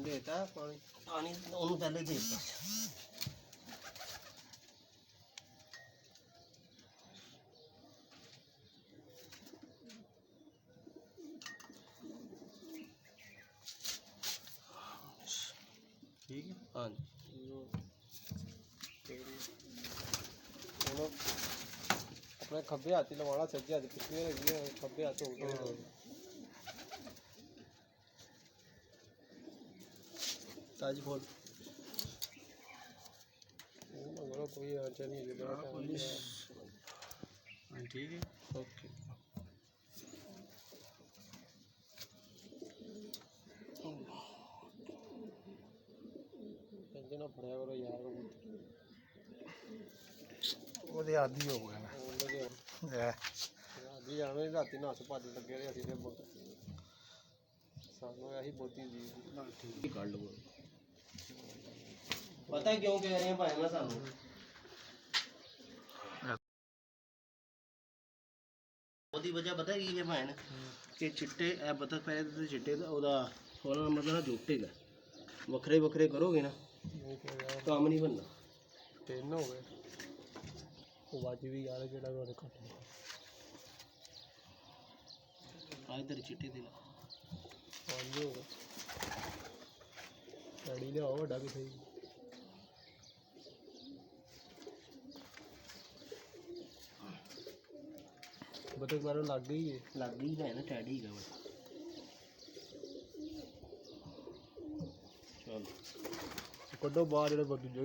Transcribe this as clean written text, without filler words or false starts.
देता पानी पानी उन्होंने पहले देता ठीक है। हाँ अपने खब्बे हाथी लवाना सज्जे हाथ पिछले लगी है खब्बे हाथ हो गए ताज खोल कोई आंसर नहीं है ठीक है ओके टेंशन ना पड़या करो यार वो आदि हो गया ना आदि जाने राती नस भज लगे रहे असी सानू यही बोती जी ठीक कर लो पता क्यों कह रहे हैं भाई मैं सानू ਉਹਦੀ ਵਜ੍ਹਾ ਪਤਾ ਕੀ ਹੈ ਭੈਣ ਕਿ ਚਿੱਟੇ ਇਹ ਬਤਖ ਪੈ ਤੇ ਚਿੱਟੇ ਦਾ ਉਹਦਾ ਫੋਨ ਨੰਬਰ ਦਾ ਜੁੱਟੇਗਾ ਵੱਖਰੇ ਵੱਖਰੇ ਕਰੋਗੇ ਨਾ ਕੰਮ ਨਹੀਂ ਬਣਨਾ ਤਿੰਨ ਹੋ ਗਏ ਉਹ ਵੱਜ ਵੀ ਯਾਰ ਜਿਹੜਾ ਉਹਦੇ ਕੱਟ ਆ ਇਧਰ ਚਿੱਟੇ ਦੇ ਲਾ ਪੰਜ ਹੋ ਗਏ ਡੈਡੀ ਲਿਆਓ ਵੱਡਾ ਕਿਥੇ बतख मारो लग गई है ना टैडी है चलो कड्डो बाहर